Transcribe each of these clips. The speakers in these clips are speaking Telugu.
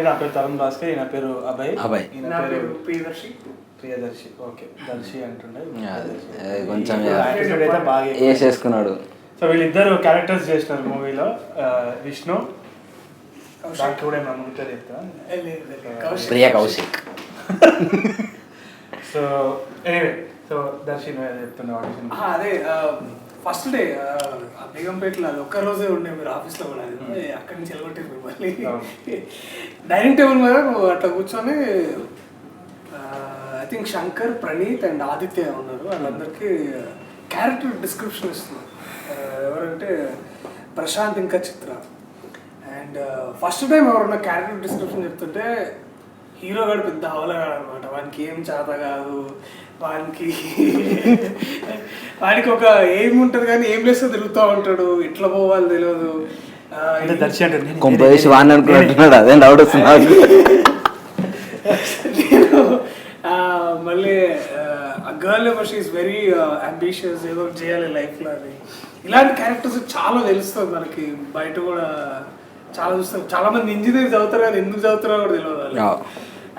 అండి, నా పేరు తరుణ్ భాస్కర్, ఈయన పేరు అభయ్, ఈయన పేరు ప్రియదర్శి. ఓకే, దర్శి అంటుండే కొంచెం అయితే బాగా వేసేసుకున్నాడు. సో వీళ్ళిద్దరు క్యారెక్టర్స్ చేసినారు మూవీలో. విష్ణు దానికి కూడా ఏమైనా ముందు చెప్తా, Priya Kaushik. So anyway, so Darshi చెప్తున్నా ఆడిషన్. అదే ఫస్ట్ డే బేగంపేటలో అది ఒక్కరోజే ఉండే మీరు ఆఫీస్లో కూడా, అక్కడి నుంచి వెళ్ళగొట్టారు మళ్ళీ డైనింగ్ టేబుల్ మీద అట్లా కూర్చొని I think Shankar, Praneeth and Aditya ఉన్నారు. వాళ్ళందరికీ క్యారెక్టర్ డిస్క్రిప్షన్ ఇస్తున్నారు. ఎవరంటే ప్రశాంత్ ఇంకా చిత్ర. అండ్ ఫస్ట్ టైం ఎవరన్నా క్యారెక్టర్ డిస్క్రిప్షన్ చెప్తుంటే హీరో గారు పెద్ద హవలగాడు అనమాట. వానికి ఏం చేత కాదు, వానికి ఒక ఏం ఉంటుంది కానీ ఏం లేస్తే తిరుగుతూ ఉంటాడు, ఎట్లా పోవాలి తెలియదు. దర్శి అంటే కొంపేసి వాడిని అనుకుంటున్నాడు, అదే డౌట్ వస్తుంది. మళ్ళీ girl ever she is very ambitious, ఏదో చేయాలి లైఫ్లో అని. ఇలాంటి క్యారెక్టర్స్ చాలా తెలుస్తుంది మనకి. బయట కూడా చాలా చూస్తాం. చాలా మంది ఇంజనీర్ చదువుతారు కానీ ఎందుకు చదువుతారో కూడా తెలియదు,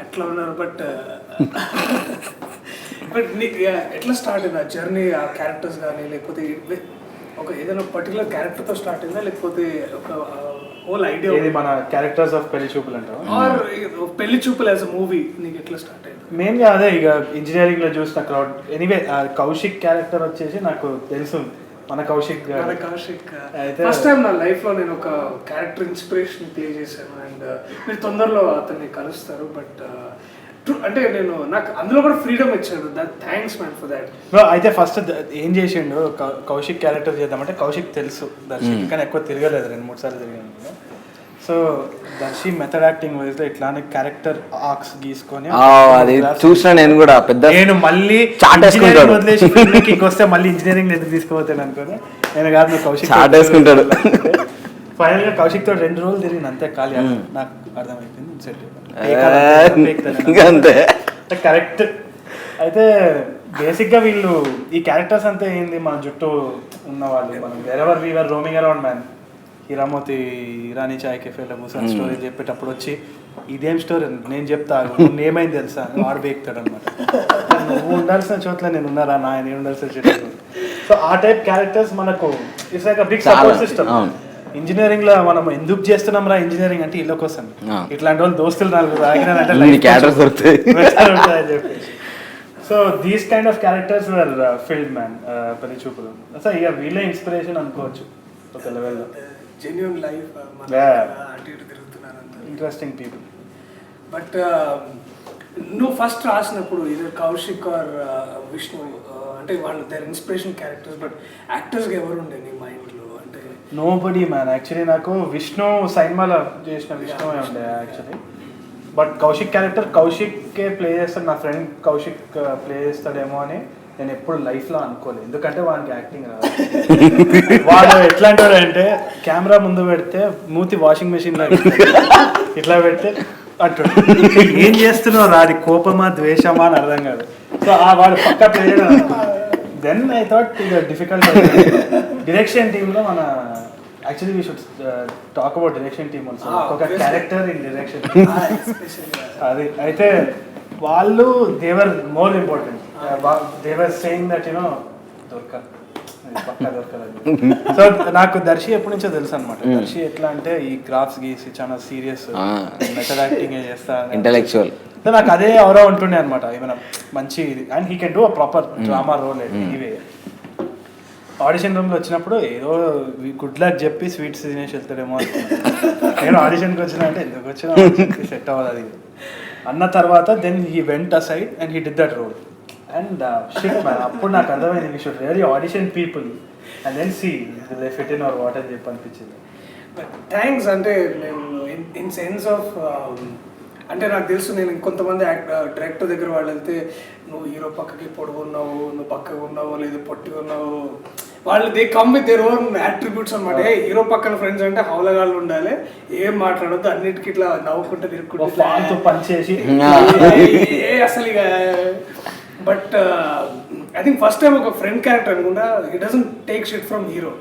అట్లా ఉన్నారు. బట్ ఎట్లా స్టార్ట్ అయింది ఆ జర్నీ, ఆ క్యారెక్టర్స్ కానీ, లేకపోతే ఒక ఏదైనా పర్టికులర్ క్యారెక్టర్తో స్టార్ట్ అయిందా, లేకపోతే ఒక హోల్ ఐడియా? మన క్యారెక్టర్స్ ఆఫ్ పెళ్లి చూపులు అంటారు, ఆర్ పెళ్లి చూపులు యాజ్ అ మూవీ నీకు ఎట్లా స్టార్ట్ అయింది? మెయిన్గా అదే ఇక ఇంజనీరింగ్లో చూసిన క్రౌడ్. ఎనీవే కౌశిక్ క్యారెక్టర్ వచ్చేసి నాకు తెలుసు, మన కౌశిక్ అయితే ఫస్ట్ టైం నా లైఫ్లో నేను ఒక క్యారెక్టర్ ఇన్స్పిరేషన్ ప్లే చేశాను. అండ్ మీరు తొందరలో అతన్ని కలుస్తారు. బట్ అంటే నేను నాకు అందులో కూడా ఫ్రీడమ్ ఇచ్చాడు. That thanks man for that. అయితే ఫస్ట్ ఏం చేసిండు, కౌశిక్ క్యారెక్టర్ చేద్దామంటే కౌశిక్ తెలుసు దర్శి, కానీ ఎక్కువ తిరగలేదు, 2-3 సార్లు తిరిగాను. సో దర్శి మెథడ్ యాక్టింగ్ వైజ్లో ఇట్లానే క్యారెక్టర్ ఆర్క్స్ గీసుకొని అది చూసిన నేను కూడా పెద్ద నేను మళ్ళీ వదిలేసి వస్తే మళ్ళీ ఇంజనీరింగ్ ఎందుకు తీసుకుపోతాను అనుకోని నేను కాదు, నువ్వు కౌశిక్ చాటేసుకుంటాడు. ఫైనల్గా కౌశిక్ తో 2 రోజులు తిరిగింది అంతే, ఖాళీ. నాకు అర్థమైపోయింది, సెట్ అంతే కరెక్ట్. అయితే బేసిక్గా వీళ్ళు ఈ క్యారెక్టర్స్ అంతా ఏంది, మన చుట్టూ ఉన్న వాళ్ళు, మనం wherever we're roaming around man. Hiramoti Irani chai కెఫేలో కూర్చొని స్టోరీ చెప్పేటప్పుడు వచ్చి ఇదేం స్టోరీ నేను చెప్తా, నువ్వు ఏమైంది తెలుసా, వాడు బేక్తాడు అనమాట. నువ్వు ఉండాల్సిన చోట్ల నేను ఉన్నారా, నేను ఉండాల్సిన చోట్ల. సో ఆ టైప్ క్యారెక్టర్స్ మనకు it's like a big support system. Engineering లో మనం ఎందుకు చేస్తున్నాం రా ఇంజనీరింగ్ అంటే ఇళ్ళ కోసం. ఇట్లాంటి వాళ్ళు దోస్తులు 4 ఆగినారంటే so these kind of characters were filled man పెళ్లి చూపులు. సో ఇక వీళ్ళే ఇన్స్పిరేషన్ అనుకోవచ్చు ఒక లెవెల్లో. Genuine life interesting people. But నువ్వు ఫస్ట్ రాసినప్పుడు ఇది కౌశిక్ ఆర్ విష్ణు అంటే వాళ్ళు దేర్ ఇన్స్పిరేషన్ క్యారెక్టర్స్, బట్ యాక్టర్స్గా ఎవరు ఉండే నీ మైండ్లో? అంటే నోబడీ మ్యాన్. యాక్చువల్లీ నాకు విష్ణు సైన్మాలో చేసిన విష్ణు ఉండే యాక్చువల్లీ. బట్ కౌశిక్ క్యారెక్టర్ కౌశిక్కే ప్లే చేస్తాడు, నా ఫ్రెండ్ కౌశిక్ ప్లే చేస్తాడేమో అని నేను ఎప్పుడు లైఫ్లో అనుకోలేదు. ఎందుకంటే వానికి యాక్టింగ్ రాదు. వాడు ఎట్లాంటి వాడు అంటే కెమెరా ముందు పెడితే మూతి వాషింగ్ మెషిన్లో ఇట్లా పెడితే అటు ఏం చేస్తున్నావు రా, అది కోపమా ద్వేషమా అని అర్థం కాదు. సో ఆ వాడు పక్కా ప్లే చేయడం అనుకున్నాను. దెన్ ఐ థాట్ ఇక డిఫికల్ట్. డైరెక్షన్ టీంలో మన actually we should talk about direction team also. ఒక క్యారెక్టర్ ఇన్ డైరెక్షన్ అది. అయితే వాళ్ళు they were more important. They were saying that you know దొరకాలి, పక్కా దొరకాలి. సో నాకు దర్శి ఎప్పటి నుంచో తెలుసు అనమాట. దర్శి ఎట్లా అంటే ఈ గ్రాఫ్స్ గీసి చాలా సీరియస్ మెథడ్ యాక్టింగ్ చేస్తా, ఇంటెలెక్చువల్. నాకు అదే ఎవరో ఉంటుండే అనమాట. ఏమైనా మంచి and he can do a proper drama role. Anyway audition రూమ్లో వచ్చినప్పుడు ఏదో గుడ్ లక్ చెప్పి స్వీట్స్ తినేసి వెళ్తాడేమో నేను ఆడిషన్కి వచ్చినా అంటే ఎందుకు వచ్చినా సెట్ అవ్వదు అది అన్న తర్వాత then he went aside and he did that role. And shit man, అప్పుడు నాకు అర్థమైంది we should really audition people and then see they fit in our what అని చెప్పి అనిపించింది. థ్యాంక్స్. అంటే నేను ఇన్ సెన్స్ ఆఫ్ అంటే నాకు తెలుసు, నేను కొంతమంది డైరెక్టర్ దగ్గర వాళ్ళు వెళ్తే నువ్వు హీరో పక్కకి పొడుగున్నావు, నువ్వు పక్కగా ఉన్నావు, లేదు పొట్టిగా ఉన్నావు, వాళ్ళు they come with their own attributes అనమాట. హీరో పక్కన ఫ్రెండ్స్ అంటే హౌలగాళ్ళు ఉండాలి, ఏం మాట్లాడద్దు, అన్నిటికీ ఇట్లా నవ్వుకుంటే తిరుగుకుంటూ పనిచేసి అసలు ఇక. But I think first time ఒక ఫ్రెండ్ క్యారెక్టర్ అనుకుంటా, he doesn't take shit from hero.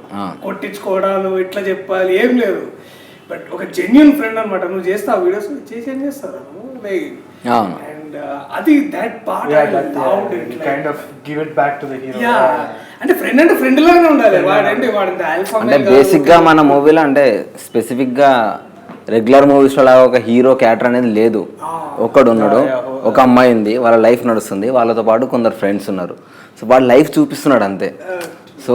కొట్టించుకోవడాలు ఇట్లా చెప్పాలి ఏం లేదు. బట్ ఒక జెన్యున్ ఫ్రెండ్ అనమాట. నువ్వు చేస్తా వీడియోస్ చేసి ఏం చేస్తారా లైక్, అండ్ అది that part I loved it, kind of give it back to the hero. అంటే ఫ్రెండ్ లాగానే ఉండాలి వాడంటే ఆల్ఫా. అంటే బేసిక్ గా మన మూవీలో అంటే స్పెసిఫిక్ గా రెగ్యులర్ మూవీస్ లో లాగా ఒక హీరో క్యారెక్టర్ అనేది లేదు. ఒక్కడు ఉన్నాడు, ఒక అమ్మాయి ఉంది, వాళ్ళ లైఫ్ నడుస్తుంది, వాళ్ళతో పాటు కొందరు ఫ్రెండ్స్ ఉన్నారు. సో వాళ్ళ లైఫ్ చూపిస్తున్నాడు అంతే. సో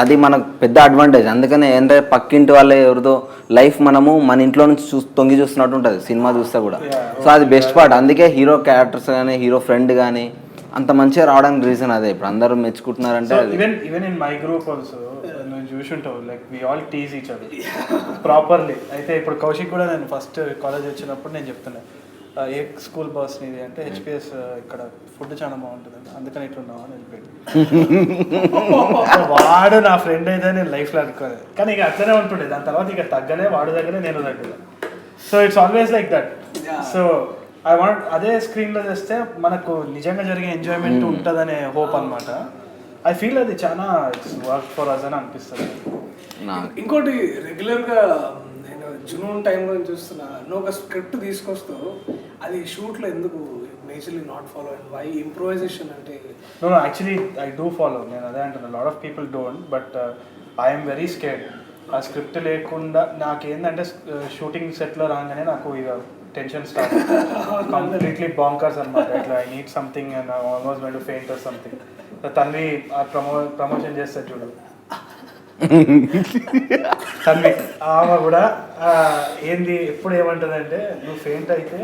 అది మనకు పెద్ద అడ్వాంటేజ్. అందుకనే ఏంటంటే పక్కింటి వాళ్ళ ఎవరితో లైఫ్ మనము మన ఇంట్లో నుంచి తొంగి చూస్తున్నట్టు ఉంటుంది సినిమా చూస్తే కూడా. సో అది బెస్ట్ పార్ట్. అందుకే హీరో క్యారెక్టర్స్ కానీ హీరో ఫ్రెండ్ కానీ అంత మంచిగా రావడానికి రీజన్ అదే. ఇప్పుడు అందరూ మెచ్చుకుంటున్నారంటే even in my group also నువ్వు చూసుంటావు, like we all tease each other properly. అయితే ఇప్పుడు కౌశిక్ కూడా నేను ఫస్ట్ కాలేజ్ వచ్చినప్పుడు నేను చెప్తున్నా, ఏ స్కూల్ బస్ నీది అంటే హెచ్పిఎస్, ఇక్కడ ఫుడ్ చాలా బాగుంటుంది అందుకని ఇట్లున్నావు అని వెళ్ళిపోయాడు. వాడు నా ఫ్రెండ్ అయితే నేను లైఫ్లో అనుకోలేదు, కానీ ఇక అట్లనే ఉంటుండే. దాని తర్వాత ఇక తగ్గలే, వాడు దగ్గరే నేను తగ్గలే. So it's always like that. So I want అదే స్క్రీన్లో చేస్తే మనకు నిజంగా జరిగే ఎంజాయ్మెంట్ ఉంటుందనే హోప్ అనమాట. ఐ ఫీల్ అది చాలా వర్క్ ఫర్ అస్ అని అనిపిస్తుంది. ఇంకోటి రెగ్యులర్గా నేను జూన్ టైంలో చూస్తున్నా, నువ్వు ఒక స్క్రిప్ట్ తీసుకొస్తావు, అది షూట్లో ఎందుకు majorly not follow and why improvisation అంటే? No actually I do follow. నేను అదే అంటున్నా, lot of people don't, but I'm very scared. ఆ స్క్రిప్ట్ లేకుండా నాకేంటంటే షూటింగ్ సెట్లో రాగానే నాకు ఇక టెన్షన్ స్టార్ట్, కంప్లీట్లీ బాంకర్స్ అనమాట. ఇట్లా I need something and almost going to faint or something. Tanvi promotion చేస్తారు చూడు, తన్వి ఆమె కూడా ఏంది ఎప్పుడు ఏమంటుందంటే, నువ్వు ఫెయింట్ అయితే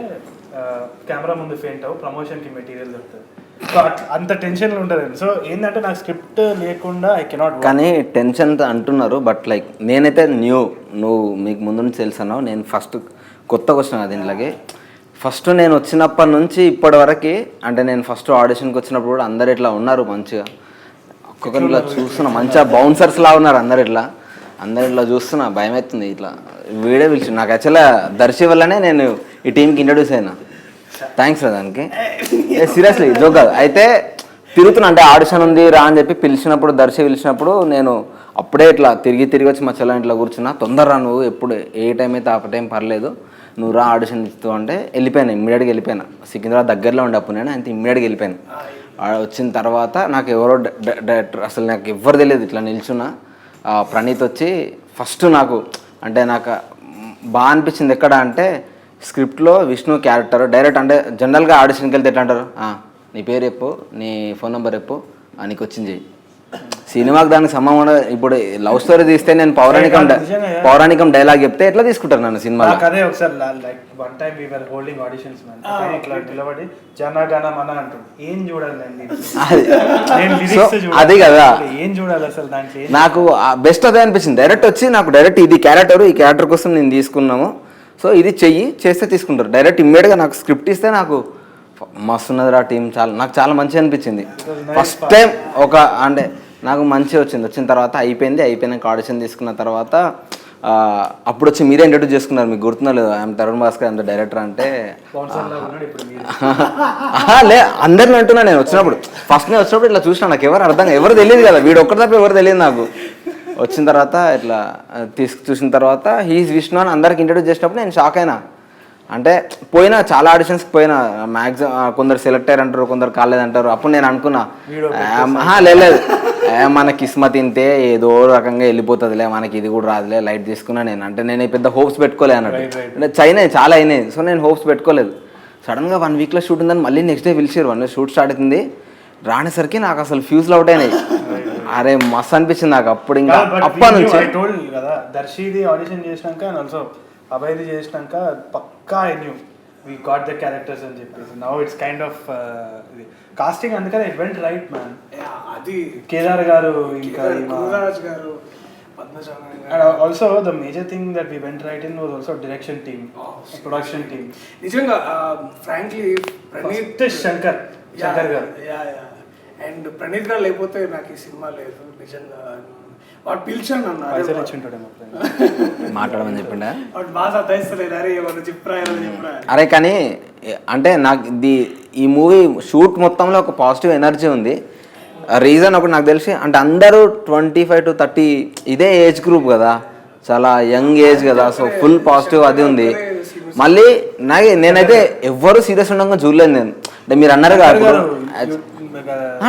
కెమెరా ముందు ఫెయింట్ అవ్వు, ప్రమోషన్కి మెటీరియల్ దొరుకుతుంది. సో అంత టెన్షన్లు ఉంటుంది. సో ఏంటంటే నాకు స్క్రిప్ట్ లేకుండా ఐ కెనాట్. కానీ టెన్షన్ అంటున్నారు, బట్ లైక్ నేనైతే నువ్వు మీకు ముందు నుంచి తెలుసు అన్నావు. నేను ఫస్ట్ కొత్తగా వచ్చిన దీంట్లోకి. ఫస్ట్ నేను వచ్చినప్పటి నుంచి ఇప్పటి వరకు, అంటే నేను ఫస్ట్ ఆడిషన్కి వచ్చినప్పుడు కూడా అందరు ఇట్లా ఉన్నారు మంచిగా, ఒక్కొక్కరు ఇట్లా చూస్తున్నా మంచిగా బౌన్సర్స్ లా ఉన్నారు అందరు ఇట్లా చూస్తున్నా, భయం అవుతుంది. ఇట్లా వీడియో పిలిచి నాకు యాక్చువల్గా దర్శి వల్లనే నేను ఈ టీంకి ఇంట్రడ్యూస్ అయినా. థ్యాంక్స్ రా దానికి, సీరియస్లీ జోక్ కాదు. అయితే తిరుగుతున్నా, అంటే ఆడిషన్ ఉంది రా అని చెప్పి దర్శి పిలిచినప్పుడు నేను అప్పుడే ఇట్లా తిరిగి వచ్చి మా చెల్ల ఇంట్లో కూర్చున్నా. తొందరరా నువ్వు, ఎప్పుడు ఏ టైం అయితే ఆ టైం పర్లేదు, నువ్వు రా ఆడిషన్ ఇస్తావు అంటే వెళ్ళిపోయాను. ఇమ్మీడియట్గా వెళ్ళిపోయాను. సికింద్రాబాద్ దగ్గరలో ఉండే అప్పుడు నేను అయితే ఇమ్మీడియట్గా వెళ్ళిపోయాను. వచ్చిన తర్వాత నాకు ఎవరో డైరెక్టర్, అసలు నాకు ఎవ్వరు తెలియదు, ఇట్లా నిల్చున్నా. ప్రణీత్ వచ్చి ఫస్ట్ నాకు బాగా అనిపించింది ఎక్కడ అంటే, స్క్రిప్ట్లో విష్ణు క్యారెక్టర్ డైరెక్ట్, అంటే జనరల్గా ఆడిషన్కి వెళ్తే ఎట్లా అంటారు, నీ పేరు చెప్పు, నీ ఫోన్ నెంబర్ చెప్పు, నీకు వచ్చింది. సినిమాకి దానికి సంబంధం. ఇప్పుడు లవ్ స్టోరీ తీస్తే నేను పౌరాణికం డైలాగ్ చెప్తే ఎట్లా తీసుకుంటారు నన్ను సినిమాలో? అదే ఒకసారి like one time we were holding auditions man, ఇట్లా నిలబడి జనగణ మన అంటుంది. ఏం చూడాలి అది కదా, ఏం చూడాలి అసలు దాంట్లో? నాకు బెస్ట్ అదే అనిపించింది. డైరెక్ట్ వచ్చి నాకు డైరెక్ట్ ఇది క్యారెక్టర్, ఈ క్యారెక్టర్ కోసం నేను తీసుకున్నాము, సో ఇది చేస్తే తీసుకుంటారు. డైరెక్ట్ ఇమ్మీడియట్గా నాకు స్క్రిప్ట్ ఇస్తే నాకు మస్తు ఉన్నది ఆ టీం, నాకు చాలా మంచిగా అనిపించింది. ఫస్ట్ టైం అంటే నాకు మంచిగా వచ్చిన తర్వాత అయిపోయినాక ఆడిషన్ తీసుకున్న తర్వాత అప్పుడు వచ్చి మీరే ఇంట్రడ్యూస్ చేసుకున్నారు. మీకు గుర్తున్నా లేదు, I'm Tarun Bhaskar, I'm the director అంటే. లే అందరిని అంటున్నా. నేను ఫస్ట్ నేను వచ్చినప్పుడు ఇట్లా చూసినా, నాకు ఎవరు తెలియదు కదా, వీడు ఒక్కరి తప్ప ఎవరు తెలియదు నాకు. వచ్చిన తర్వాత ఇట్లా చూసిన తర్వాత హీస్ విష్ణు అని అందరికి ఇంట్రడ్యూస్ చేసినప్పుడు నేను షాక్ అయినా. అంటే పోయినా చాలా ఆడిషన్స్కి పోయినా, మ్యాక్సిమం కొందరు సెలెక్ట్ అయ్యారంటారు, కొందరు కాలేదంటారు. అప్పుడు నేను అనుకున్నా లేదు మన కిస్మత్ ఇంతే, ఏదో రకంగా వెళ్ళిపోతుందిలే, మనకి ఇది కూడా రాదులే, లైట్ తీసుకున్నా నేను. అంటే నేను పెద్ద హోప్స్ పెట్టుకోలే అన్నట్టు, అంటే చాలా అయినాయి. సో నేను హోప్స్ పెట్టుకోలేదు. సడన్గా 1 వీక్లో షూట్ ఉందని మళ్ళీ నెక్స్ట్ డే పిలిచారు. 1 వీక్ షూట్ స్టార్ట్ అవుతుంది. రానేసరికి నాకు అసలు ఫ్యూజ్లు అవుట్ అయినాయి. అరే మస్తు అనిపించింది నాకు అప్పుడు. ఇంకా అప్పటి నుంచి దర్శిది ఆడిషన్ చేసినాక ఆల్సో అభయ్ది చేసినాక పక్కా I knew we got the characters అని చెప్పేసి. Now it's kind of casting, అందుకని ఇట్ వెంట్ రైట్ మ్యాన్. అది కేదార్ గారు, ఇంకా Gururaj garu, also the major thing that we went right in was also direction team, production team. నిజంగా ఫ్రాంక్లీ ప్రణీత్ శంకర్ గారు అండ్ ప్రణీత్ గారు లేకపోతే నాకు ఈ సినిమా లేదు నిజంగా. వాడు పిలిచాను అన్న, మాట్లాడమని చెప్పిండా, అరే. కానీ అంటే నాకు ఈ మూవీ షూట్ మొత్తంలో ఒక పాజిటివ్ ఎనర్జీ ఉంది. రీజన్ ఒకటి నాకు తెలిసి, అంటే అందరూ 25 to 30 ఇదే ఏజ్ గ్రూప్ కదా. చాలా యంగ్ ఏజ్ కదా, సో ఫుల్ పాజిటివ్ అది ఉంది. మళ్ళీ నేనైతే ఎవ్వరు సీరియస్ ఉండగా చూడలేదు నేను. అంటే మీరు అన్నారు కదా,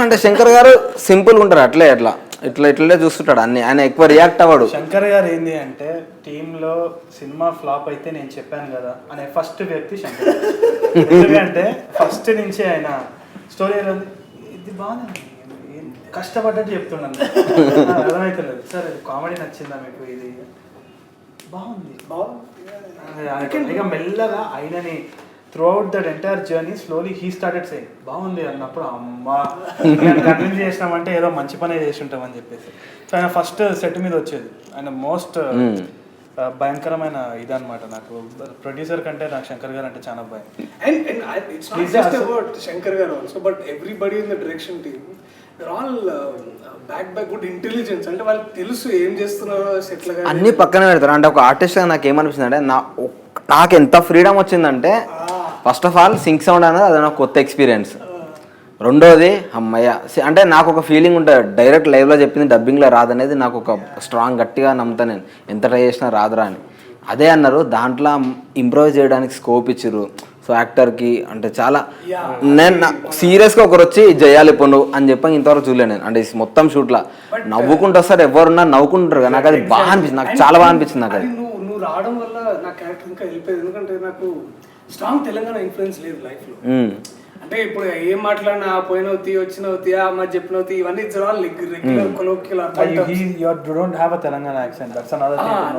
అంటే శంకర్ గారు సింపుల్గా ఉంటారు, అట్లే ఇట్లే చూస్తుంటాడు అన్ని, ఆయన ఎక్కువ రియాక్ట్ అవ్వడు. శంకర్ గారు ఏంది అంటే టీంలో సినిమా ఫ్లాప్ అయితే నేను చెప్పాను కదా అనే ఫస్ట్ వ్యక్తి శంకర్ గారు. ఎందుకంటే ఫస్ట్ నుంచి ఆయన స్టోరీ ఇది బాగుంది, కష్టపడ్డట్టు చెప్తున్నాను, అర్థమవుతలేదు సార్ కామెడీ నచ్చిందా మీకు, ఇది బాగుంది ఇక మెల్లగా ఆయనని through out that entire journey slowly he started saying బాగుంది అన్నప్పుడు అమ్మా కంటిన్యూ చేసినామంటే ఏదో మంచి పనే చేసి ఉంటామని చెప్పేసి. సో ఆయన ఫస్ట్ సెట్ మీద వచ్చేది, ఆయన మోస్ట్ భయంకరమైన ఇదన్నమాట. నాకు ప్రొడ్యూసర్ కంటే నాకు శంకర్ గారు అంటే చాలా భయం. శంకర్ గారు also, but everybody in the direction team all back by good intelligence, అంటే వాళ్ళకి తెలుసు ఏం చేస్తున్నారో సెటిల్ గా అన్ని పక్కన పెడతారు. అంటే ఒక ఆర్టిస్ట్ గా నాకు ఏమనిపిస్తుంది అంటే నాకు ఎంత ఫ్రీడమ్ వచ్చిందంటే, first of all sync sound అనేది అది నాకు కొత్త ఎక్స్పీరియన్స్. రెండోది అమ్మయ్య, అంటే నాకు ఒక ఫీలింగ్ ఉంటుంది, డైరెక్ట్ లైవ్లో చెప్పింది డబ్బింగ్లో రాదనేది నాకు ఒక స్ట్రాంగ్ గట్టిగా నమ్ముతాను నేను, ఎంత ట్రై చేసినా రాదురా అని. అదే అన్నారు, దాంట్లో ఇంప్రూవైజ్ చేయడానికి స్కోప్ ఇచ్చారు. సో యాక్టర్కి అంటే చాలా, నేను సీరియస్గా ఒకరు వచ్చి చేయాలి ఇప్పుడు అని చెప్పి ఇంతవరకు చూడలేను నేను. అంటే మొత్తం షూట్లో నవ్వుకుంటూ వస్తారు, ఎవరున్నా నవ్వుకుంటారు కదా, నాకు అది బాగా అనిపించింది, నాకు చాలా బాగా అనిపించింది. నాకు అది నువ్వు రావడం వల్ల నా క్యారెక్టర్ ఇంకా వెళ్ళిపోయింది, ఎందుకంటే నాకు స్ట్రాంగ్ తెలంగాణ ఇన్ఫ్లుయెన్స్ లేదు లైఫ్లో. అంటే ఇప్పుడు ఏం మాట్లాడినా పోయినవు తీ వచ్చినవు తీ అమ్మ చెప్పినవు తీ ఇవన్నీ రెగ్యులర్ కొలోక్యుల్ తెలంగాణ యాక్సెంట్.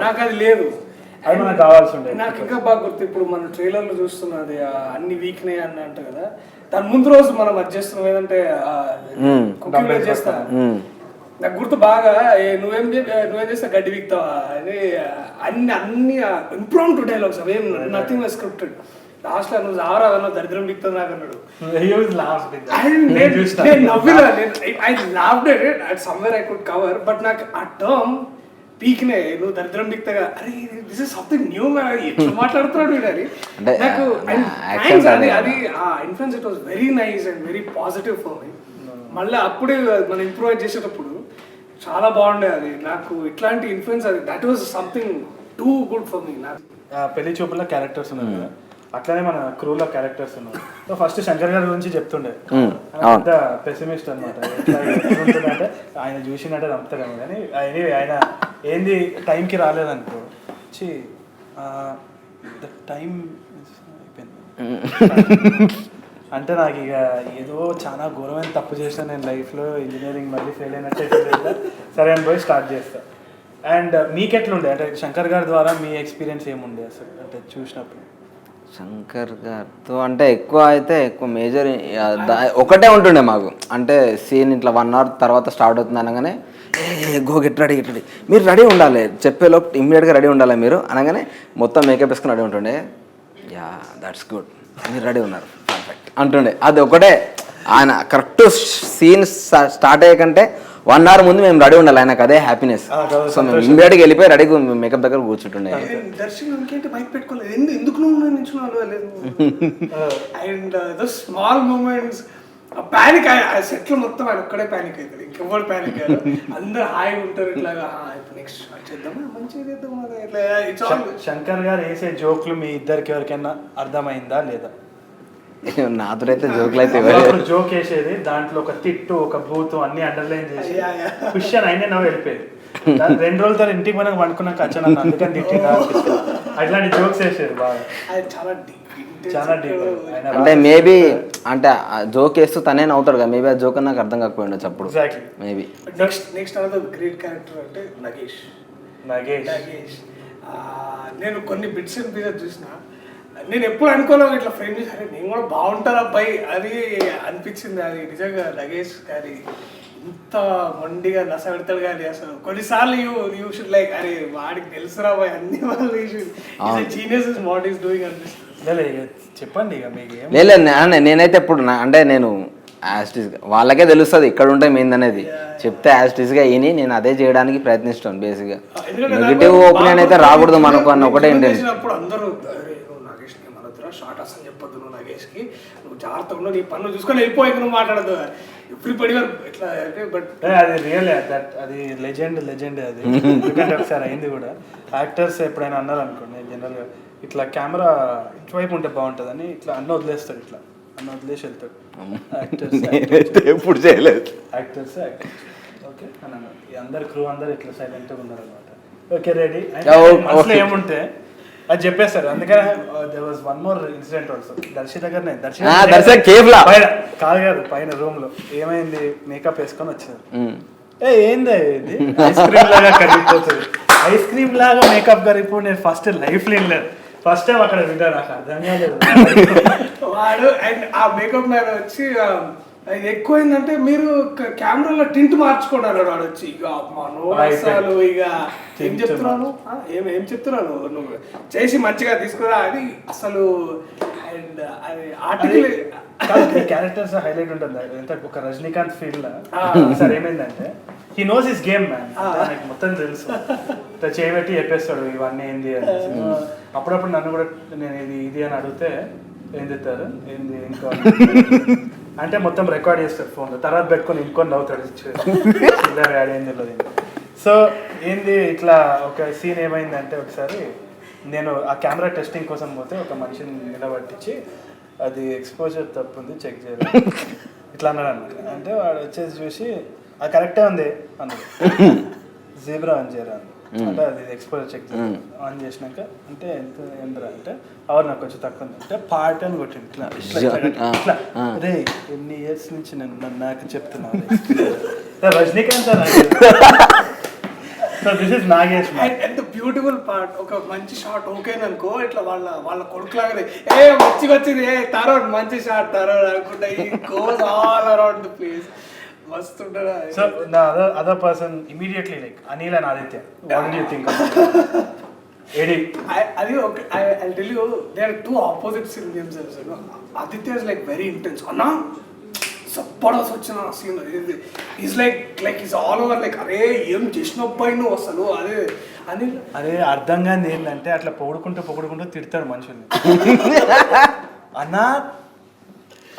నాకు అది లేదు, అది మనకు కావాల్సి ఉండేది. నాకు ఇంకా బాగా గుర్తు, ఇప్పుడు మన ట్రైలర్లో చూస్తున్నది అన్ని వీక్నే అని అంట కదా, దాని ముందు రోజు మనం అది చేస్తున్నాం ఏదంటే కుకింగ్ చేస్తాం. నాకు గుర్తు బాగా, నువ్వేం చేస్తా గడ్డి వీక్తావా అని అన్ని ఇంప్రాంప్టు డైలాగ్స్, అవేం నథింగ్ స్క్రిప్టెడ్. లాస్ట్ లో నువ్వు ఆరా దరిద్రం వీక్తుంది నాకు అన్నాడు. Somewhere I could cover, but నాకు ఆ టర్మ్ పీక్నే, నువ్వు దరిద్రం పీక్తగా, అరే this is something new man, ఎట్లా మాట్లాడుతున్నాడు వీడని నాకు. అది ఆ influence it was very nice and very positive for me. మళ్ళీ అప్పుడే మనం ఇంప్రూవైజ్ చేసేటప్పుడు చాలా బాగుండే అది నాకు, ఇట్లాంటి ఇన్ఫ్లుయెన్స్ అది, that was something too good for me. నాకు పెళ్లి చూపుల్లో క్యారెక్టర్స్ ఉన్నారు కదా, అట్లానే మన క్రూలో క్యారెక్టర్స్ ఉన్నారు. సో ఫస్ట్ శంకర్ గారి గురించి చెప్తుండే, పెద్ద పెసిమిస్ట్ అనమాట. అంటే ఆయన చూసినట్టే నమ్ముతాడేమో కానీ ఆయన ఏంది టైంకి రాలేదనుకో, వచ్చి టైం అయిపోయింది అంటే నాకు ఇక ఏదో చాలా ఘోరమైన తప్పు చేశాను నేను లైఫ్లో, ఇంజనీరింగ్ మళ్ళీ ఫెయిల్ అయినట్టే సరే అని పోయి స్టార్ట్ చేస్తా. అండ్ మీకెట్లుండే అంటే శంకర్ గారి ద్వారా మీ ఎక్స్పీరియన్స్ ఏముండే అసలు అంటే చూసినప్పుడు? శంకర్ గారితో అంటే ఎక్కువ మేజర్ ఒకటే ఉంటుండే మాకు, అంటే సీన్ ఇట్లా 1 hour తర్వాత స్టార్ట్ అవుతుంది అనగానే గెట్ రెడీ మీరు రెడీ ఉండాలి, చెప్పేలోపు ఇమ్మీడియట్గా రెడీ ఉండాలి మీరు అనగానే మొత్తం మేకప్ వేసుకుని రెడీ ఉంటుండే. యా దట్స్ గుడ్, మీరు రెడీ ఉన్నారు పర్ఫెక్ట్ అంటుండే. అది ఒకటే, ఆయన కరెక్ట్ సీన్ స్టార్ట్ అయ్యేకంటే 1 hour ముందు మేము రెడీ ఉండాలి, ఆయనకు అదే హ్యాపీనెస్. సో మేము ఇమ్మీడియట్గా వెళ్ళిపోయి రెడీగా మేకప్ దగ్గర కూర్చుంటుండే. And the small moments, panic set లో మొత్తం ఆయన ఒక్కడే ప్యానిక్ అవుతాడు, ఇంకెవ్వరు ప్యానిక్ అయ్యారు, అందరు హాయిగా ఉంటారు. ఇట్లాగా నెక్స్ట్ చేద్దామా మంచిగా చేద్దామా. శంకర్ గారు వేసే జోక్లు మీ ఇద్దరికి ఎవరికైనా అర్థమైందా లేదా? నాతో అయితే జోకులు అయితే జోక్ వేసేది, దాంట్లో ఒక తిట్టు ఒక బూతు అన్ని అండర్లైన్ చేసి క్వశ్చన్ అయినా నవ్వు వెళ్ళిపోయేది. 2 రోజుల తర్వాత ఇంటికి మనకు వండుకున్నాక వచ్చాను అందుకని తిట్టిందా అట్లాంటి జోక్స్ వేసేది బాగా, చాలా డీప్. అంటే మేబీ అంటే జోక్ వేస్తూ తనే నవ్వుతాడు కదా, మేబీ ఆ జోక్ నాకు అర్థం కాకపోయింది అప్పుడు. Maybe next another great character అంటే నగేష్. నేను కొన్ని బిట్స్ అండ్ పీసెస్ చూసిన, నేను ఎప్పుడు అనుకోలేదు ఇట్లా ఫ్రేమ్ చేసి, అరే నేను కూడా బాగుంటాను అబ్బాయి అది అనిపించింది. అది నిజంగా నగేష్ కానీ ఇంత మొండిగా నస పెడతాడు కానీ అసలు కొన్నిసార్లు యూ షుడ్ లైక్, అరే వాడికి తెలుసురా బాయ్ అన్ని వాళ్ళు genius is what is doing అనిపిస్తుంది. చెప్పండి ఇక మీకు. లేదు నేనైతే ఎప్పుడు అంటే నేను యాస్టీస్గా వాళ్ళకే తెలుస్తుంది ఇక్కడ ఉంటే ఏందనేది, చెప్తే యాస్టీస్గా విని నేను అదే చేయడానికి ప్రయత్నిస్తాను. బేసిక్గా నెగిటివ్ ఒపీనియన్ అయితే రాకూడదు మనకు అన్న ఒకటే ఇంటెన్షన్. అందరూ షార్ట్ అసలు చెప్పొద్దు, నువ్వు నగేష్కి నువ్వు జాగ్రత్తగా నీ పనులు చూసుకొని వెళ్ళిపోయి నువ్వు మాట్లాడదు. ఎవ్రీబడి ఇట్లా బట్ అది రియల్ అది లెజెండ్ అది ఎందుకంటే ఒకసారి అయింది కూడా. యాక్టర్స్ ఎప్పుడైనా అన్నారు అనుకోండి జనరల్గా ఇట్లా కెమెరా ఇటువైపు ఉంటే బాగుంటుందని ఇట్లా అన్న వదిలేస్తాడు, ఇట్లా అన్న వదిలేసి వెళ్తాడు. ఎప్పుడు చేయలేదు యాక్టర్స్ ఓకే అని అన్నారు. అందరు క్రూ అందరు ఇట్లా సైలెంట్గా ఉన్నారు అనమాట. ఓకే రెడీ అసలు ఏముంటే అది చెప్పేస్తారు. అందుకని there was one more incident also. Darshi దగ్గరనే కాదు పైన రూమ్ లో ఏమైంది, మేకప్ వేసుకొని వచ్చారు. ఏంది ఇది ఐస్ క్రీమ్ లాగా కరిగిపోతుంది, ఐస్ క్రీమ్ లాగా మేకప్ కరిగిపో. నేను ఫస్ట్ లైఫ్ లేదు, ఫస్ట్ టైం అక్కడ వింటా, నాకు అర్థం కాలేదు. వాడు అండ్ ఆ మేకప్ మ్యాన్ వచ్చి అది ఎక్కువైందంటే మీరు కెమెరాలో టింట్ మార్చుకున్నారు. వాడు వచ్చి ఇక మనోసాలు ఇక ఏం చెప్తున్నాను ఏం చెప్తున్నాను నువ్వు చేసి మంచిగా తీసుకురా అని అసలు. అండ్ అది ఆర్టికల్ క్యారెక్టర్స్ హైలైట్ ఉంటుంది. ఎంత ఒక రజనీకాంత్ ఫీల్ లో సార్ ఏమైందంటే he knows his game man, నాకు మొత్తం తెలుసు. ఇట్లా చేయబెట్టి చెప్పేస్తాడు ఇవన్నీ ఏంది అని. అప్పుడప్పుడు నన్ను కూడా నేను ఇది అని అడిగితే ఏం చెప్తారు ఏంది ఇంకో అంటే మొత్తం రికార్డ్ చేస్తాడు ఫోన్లో, తర్వాత పెట్టుకొని ఇంకొని నవ్వుతాడు. ఏం తెలియదు. సో ఏంది ఇట్లా ఒక సీన్ ఏమైందంటే ఒకసారి నేను ఆ కెమెరా టెస్టింగ్ కోసం పోతే ఒక మనిషిని నిలబట్టించి అది ఎక్స్పోజర్ తప్పు ఉంది చెక్ చేయాలి ఇట్లా అన్నాడు అనమాట. అంటే వాడు వచ్చేసి చూసి అది కరెక్టే ఉంది అన్నాడు, జీబ్రా ఆన్ చేయరా అంటే అది ఎక్స్పోజర్ చెక్ చేయాలి. ఆన్ చేసినాక అంటే ఎంత ఎంతరా అంటే అవర్ నాకు కొంచెం తక్కువ ఉంది అంటే పార్ట్ అని కొట్టింది ఇట్లా ఇట్లా అరే ఎన్ని ఇయర్స్ నుంచి నాకు చెప్తున్నాను Rajinikanth so this is Nagesh. And beautiful part ఒక మంచి షాట్ ఓకేననుకో ఇట్లా వాళ్ళ కొడుకులాగానే వచ్చింది తరుణ్ మంచి షాట్ తరుణ్ అనుకుంటా ఈ goes all around the place మస్తు ఉంటదా. So the other person immediately like Anil and Aditya, what do you think Adi? అది okay I tell you they are two opposites in themselves. Aditya is like very intense అన్నా సప్పడాస్ వచ్చిన scene is like is all over like అరే ఏం చేసినప్పుడు నువ్వు అసలు అదే అని అరే అర్థం కాని ఏంటంటే అట్లా పొగుడుకుంటూ తిడతాడు మనుషుల్ని అన్నా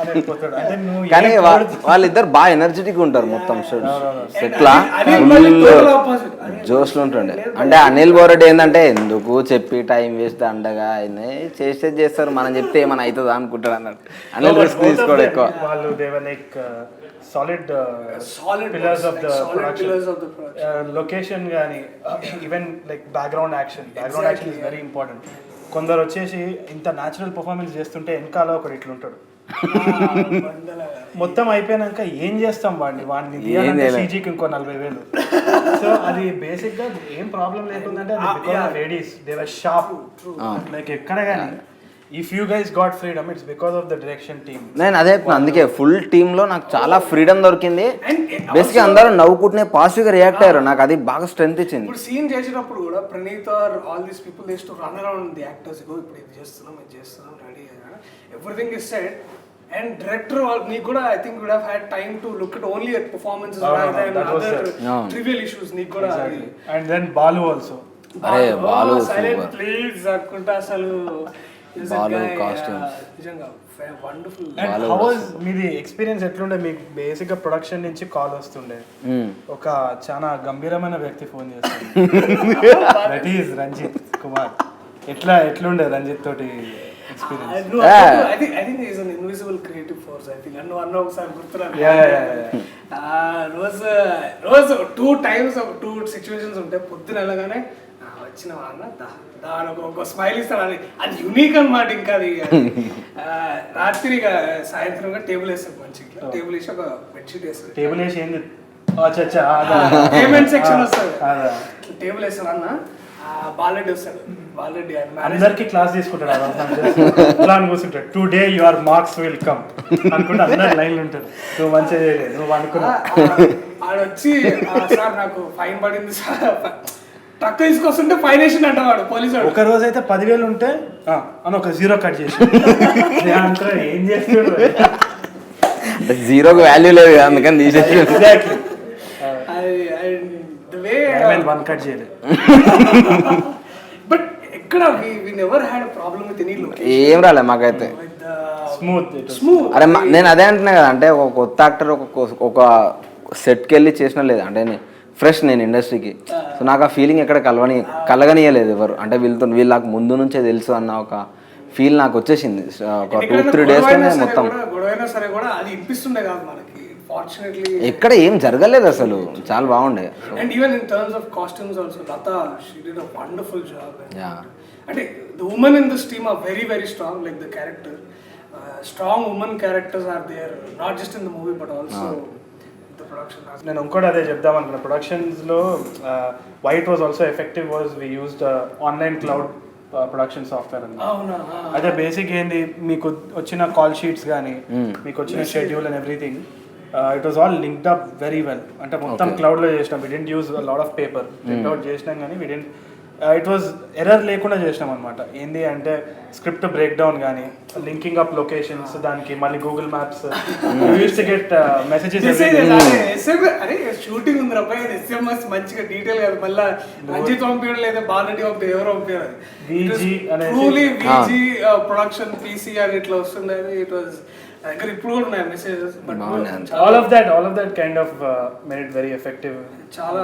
అని వెళ్ళిపోతాడు. అంటే నువ్వు కానీ వాళ్ళిద్దరు బాగా ఎనర్జెటిక్ ఉంటారు మొత్తం సెట్లా జోష్లు ఉంటుండే. అంటే అనిల్ బోరెడ్డి ఏంటంటే ఎందుకు చెప్పి టైం వేస్ట్ అండగా చేస్తారు, మనం చెప్తే ఏమైనా అవుతుందా అనుకుంటాడు అన్నట్టు. అనిల్ రిస్క్ తీసుకోవడం ఎక్కువ. వాళ్ళు they were like solid pillars of the production. Location కానీ even like background action is very important. కొందరు వచ్చేసి ఇంత న్యాచురల్ పర్ఫార్మెన్స్ చేస్తుంటే వెనకాల ఒకడు ఇట్లుంటాడు. మొత్తం అయిపోయినాక ఏం చేస్తాం వాడిని సీజీకి ఇంకో 40,000. సో అది బేసిక్ గా ఏం ప్రాబ్లం లేకుందంటే ladies they were sharp like ఎక్కడ కానీ if you guys got freedom it's because of the direction team. నేను అదే అందుకే ఫుల్ టీమ్ లో నాకు చాలా ఫ్రీడమ్ దొరికింది. బేసిక్ అందరూ నవ్వుకుంటే పాజిటివ్ గా రియాక్ట్ అయ్యారు, నాకు అది బాగా స్ట్రెంత్ ఇచ్చింది. ఇప్పుడు సీన్ చేసేటప్పుడు కూడా Praneeth are all these people they to run around the actors. ఇప్పుడు ఇది చేస్తున్నాం ready everything is set. And director నీకు కూడా I think would have had time to look at only at performances rather than other trivial issues. నీకు కూడా and then Balu also. అరే బాలు silent please అనుకుంటా అసలు బాలు కాస్ట్యూమ్స్ నిజంగా వండర్ఫుల్. And how was మీది ఎక్స్పీరియన్స్ ఎట్లుండే? మీకు బేసిక్ గా ప్రొడక్షన్ నుంచి కాల్ వస్తుండే, ఒక చాలా గంభీరమైన వ్యక్తి ఫోన్ చేస్తాడు, దట్ ఈస్ రంజిత్ కుమార్. ఎట్లుండే రంజిత్ తోటి experience? I think he is an invisible creative force. I think అన్న ఒకసారి గుర్తురా రోజు 2 times of 2 situations ఉంటాయి. పొద్దున వెళ్ళగానే వచ్చిన అన్న దాని ఒక స్మైల్ ఇస్తాడు, అది యునిక్ అన్నమాట. ఇంకా అది రాత్రి సాయంత్రంగా టేబుల్ వేస్తాడు, మంచిగా టేబుల్ వేసి ఒక బెడ్షీట్ వేస్తాడు. టేబుల్ వేసి ఏంది పేమెంట్ సెక్షన్ వస్తుంది, టేబుల్ వేస్తాడు అన్న. బాలరెడ్డి వస్తాడు, బాలరెడ్డి అందరికి క్లాస్ తీసుకుంటాడు, అలా కూర్చుంటాడు. Today your marks will come అనుకుంటే అందరు లైన్లు ఉంటాడు. నువ్వు మంచిగా చేయలేదు, నువ్వు అనుకున్నా. ఆడొచ్చి సార్ నాకు ఫైన్ పడింది సార్, ట్రక్ తీసుకొస్తుంటే ఫైన్ వేసిండు అంటవాడు పోలీసు. ఒక రోజు అయితే 10,000 ఉంటే అని ఒక 0 కట్ చేసి ఏం చేస్తాడు, జీరోకి వాల్యూ లేదు అందుకని తీసేసి వన్ కట్ చేయలేదు. బట్ ఎక్కడ we never had a problem with any location. ఏం రాలే మాకైతే. స్మూత్ అరే నేను అదే అంటున్నా కదా, అంటే ఒక కొత్త యాక్టర్ ఒక సెట్కి వెళ్ళి చేసిన లేదు అంటే ఫ్రెష్ నేను ఇండస్ట్రీకి. సో నాకు ఆ ఫీలింగ్ ఎక్కడ కలగనీయలేదు ఎవరు, అంటే వీళ్ళు నాకు ముందు నుంచే తెలుసు అన్న ఒక ఫీల్ నాకు వచ్చేసింది ఒక 2-3 డేస్లోనే మొత్తం. ఎక్కడ ఏం జరగలేదు అసలు, చాలా బాగుండే. And even in terms of costumes also Lata she did a wonderful job. అంటే the women in this team are very very strong, like the character strong women characters are there not just in the movie but also the production. నేను ఇంకోటి అదే చెప్దాం అనుకున్నా, ప్రొడక్షన్స్లో what was also effective was we used online cloud production software అని. అదే బేసిక్ ఏంది, మీకు వచ్చిన కాల్ షీట్స్ కానీ మీకు వచ్చిన schedule and everything it was all linked up very well. అంటే మొత్తం క్లౌడ్లో చేసినాం, we didn't use lot of paper, print out చేసినాం కానీ we didn't it was error లేకుండా చేసినాం అనమాట. ఏంది అంటే స్క్రిప్ట్ బ్రేక్ డౌన్ కానీ లింకింగ్ అప్ లొకేషన్స్, దానికి మళ్ళీ Google maps use to get messages. అరే షూటింగ్ ఉంది అబ్బాయి, ఎస్ఎంఎస్ మంచిగా డీటెయిల్ కాదు, మళ్ళీ రంజిత్ పంపించడం లేదా బాలరెడ్డి పంపి ఎవరో పంపారు, ట్రూలీ విజీ ప్రొడక్షన్ పీసీ అని ఇట్లా వస్తుండేది. ఇట్ వాజ్ దగ్గర ఇప్పుడు కూడా ఉన్నాయి messages, but all of that kind of made it very effective చాలా.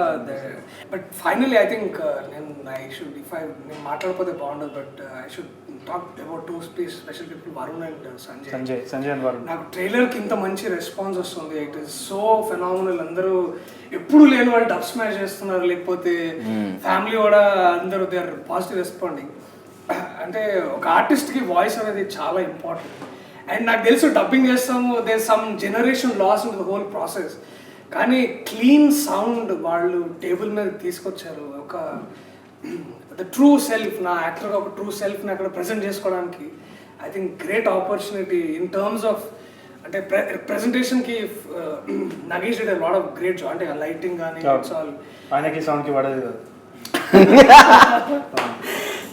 బట్ ఫైనలీ ఐ థింక్ నేను మాట్లాడకపోతే బాగుండదు, but I should talk about two special people, Varun and Sanjay and Varun. నాకు ట్రైలర్కి ఇంత మంచి రెస్పాన్స్ వస్తుంది, ఇట్ ఈస్ సో ఫెనామినల్. అందరూ ఎప్పుడు లేని వాళ్ళు డబ్ స్మాష్ చేస్తున్నారు, లేకపోతే ఫ్యామిలీ కూడా అందరూ దే ఆర్ పాజిటివ్ రెస్పాండింగ్. అంటే ఒక ఆర్టిస్ట్కి వాయిస్ అనేది చాలా ఇంపార్టెంట్. అండ్ నాకు తెలుసు డబ్బింగ్ చేస్తాము, there some generation loss in the whole process, కానీ క్లీన్ సౌండ్ వాళ్ళు టేబుల్ మీద తీసుకొచ్చారు. ఒక ద ట్రూ సెల్ఫ్, నా యాక్టర్గా ఒక ట్రూ సెల్ఫ్ని అక్కడ ప్రజెంట్ చేసుకోవడానికి I think great opportunity in terms of అంటే ప్రెజెంటేషన్కి. Nagesh did a lot of great job, అంటే లైటింగ్ కానీ ఇట్స్ ఆల్ ఆయనకి సౌండ్కి పడేది కాదు.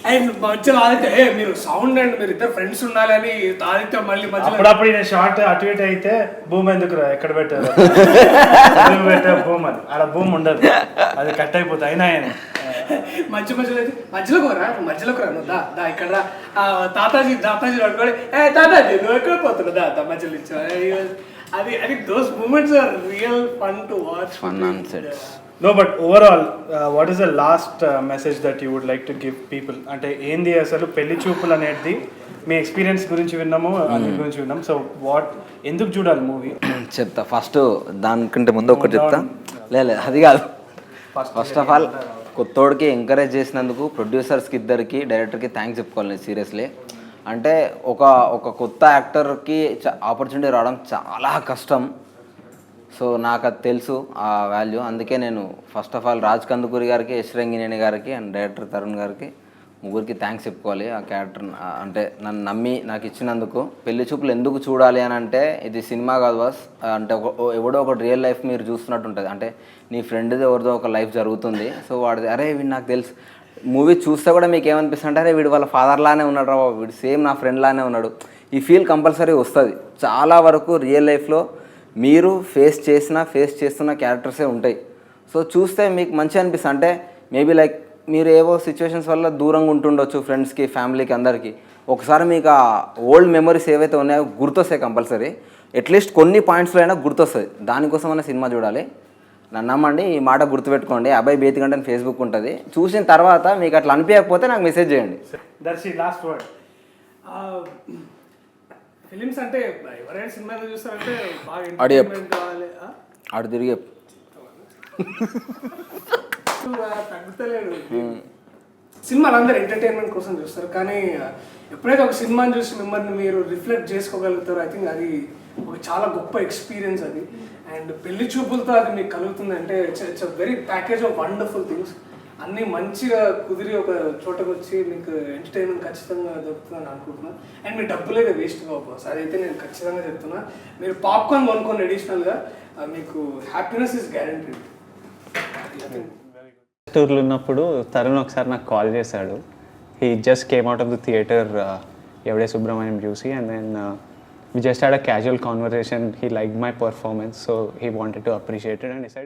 అండ్ మధ్యలో ఆదిత్య మీరు సౌండ్ అండ్ మీరు ఇద్దరు ఫ్రెండ్స్ ఉండాలి అని ఆదిత్య మళ్ళీ మధ్యలో అప్పుడప్పుడు నేను షార్ట్ అటు ఇటు అయితే భూమి ఎందుకు రా ఎక్కడ పెట్టారు పెట్టే భూమి, అది అలా భూమి ఉండదు, అది కట్ అయిపోతుంది. అయినా ఆయన మధ్యలోకి రా నువ్వు దా ఇక్కడ రా తాతాజీ పట్టుకోండి, తాతాజీ నువ్వు ఎక్కడ పోతున్నావు దా మధ్యలో ఇచ్చా. అది those moments are real fun to watch. No, but overall, what is the last message that you would like to give people? అంటే ఏంది అసలు పెళ్లి చూపులు అనేది మీ ఎక్స్పీరియన్స్ గురించి విన్నాము, అన్ని గురించి విన్నాం. సో ఎందుకు చూడాలి మూవీ చెప్తా. ఫస్ట్ దానికంటే ముందు ఒకటి చెప్తా. లేదు అది కాదు, ఫస్ట్ ఆఫ్ ఆల్ కొత్తోడికి ఎంకరేజ్ చేసినందుకు ప్రొడ్యూసర్స్కి ఇద్దరికి డైరెక్టర్కి థ్యాంక్స్ చెప్పుకోవాలి నేను సీరియస్లీ. అంటే ఒక కొత్త యాక్టర్కి ఆపర్చునిటీ రావడం చాలా కష్టం. సో నాకు అది తెలుసు ఆ వాల్యూ. అందుకే నేను ఫస్ట్ ఆఫ్ ఆల్ కందుకూరి గారికి, యశ్ రంగినేని గారికి అండ్ డైరెక్టర్ తరుణ్ గారికి ముగ్గురికి థ్యాంక్స్ చెప్పుకోవాలి. ఆ క్యారెక్టర్ అంటే నన్ను నమ్మి నాకు ఇచ్చినందుకు. పెళ్లి చూపులు ఎందుకు చూడాలి అని అంటే ఇది సినిమా కాదు బాస్, అంటే ఎవడో ఒక రియల్ లైఫ్ మీరు చూస్తున్నట్టు ఉంటుంది. అంటే నీ ఫ్రెండ్ది ఎవరిదో ఒక లైఫ్ జరుగుతుంది, సో వాడిది అరే వీడు నాకు తెలుసు. మూవీ చూస్తే కూడా మీకు ఏమనిపిస్తుంది అంటే అరే వీడు వాళ్ళ ఫాదర్ లానే ఉన్నాడు రా, వీడు సేమ్ నా ఫ్రెండ్ లానే ఉన్నాడు. ఈ ఫీల్ కంపల్సరీ వస్తుంది. చాలా వరకు రియల్ లైఫ్లో మీరు ఫేస్ చేస్తున్న క్యారెక్టర్సే ఉంటాయి. సో చూస్తే మీకు మంచిగా అనిపిస్తుంది. అంటే మేబీ లైక్ మీరు ఏవో సిచ్యువేషన్స్ వల్ల దూరంగా ఉంటుండొచ్చు ఫ్రెండ్స్కి, ఫ్యామిలీకి, అందరికీ. ఒకసారి మీకు ఆ ఓల్డ్ మెమరీస్ ఏవైతే ఉన్నాయో గుర్తొస్తాయి కంపల్సరీ. అట్లీస్ట్ కొన్ని పాయింట్స్లో అయినా గుర్తొస్తుంది. దానికోసమైనా సినిమా చూడాలి. నన్ను నమ్మండి, ఈ మాట గుర్తుపెట్టుకోండి. అబ్బాయి బేతిగంట అని ఫేస్బుక్ ఉంటుంది. చూసిన తర్వాత మీకు అట్లా అనిపించకపోతే నాకు మెసేజ్ చేయండి. Darsi last word. ఫిలిమ్స్ అంటే ఎవరైనా సినిమా చూస్తారంటే బాగా ఎంటర్టైన్మెంట్ కావాలి. ఆడు తిరిగి తగ్గుతలేడు. సినిమాలు అందరూ ఎంటర్టైన్మెంట్ కోసం చూస్తారు, కానీ ఎప్పుడైతే ఒక సినిమాని చూసి మిమ్మల్ని మీరు రిఫ్లెక్ట్ చేసుకోగలుగుతారో ఐ థింక్ అది ఒక చాలా గొప్ప ఎక్స్పీరియన్స్ అది. అండ్ పెళ్లి చూపులతో అది మీకు కలుగుతుంది అంటే it's a very package of wonderful things. అన్నీ మంచిగా కుదిరి ఒక చోటకు వచ్చి మీకు ఎంటర్టైన్మెంట్ ఖచ్చితంగా దొరుకుతుందని అనుకుంటున్నాను. అండ్ మీ డబ్బులేదే వేస్ట్ కావచ్చు, అదైతే నేను ఖచ్చితంగా చెప్తున్నా. మీరు పాప్కార్న్ కొనుక్కోండి అడిషనల్గా, మీకు హ్యాపీనెస్ ఇస్ గ్యారంటీడ్. టూర్లో ఉన్నప్పుడు తరుణ్ ఒకసారి నాకు కాల్ చేశాడు. He just came out of the theatre Yevade Subramanyam చూసి, and then we just had a casual conversation. He liked my performance, so he wanted to appreciate it and he said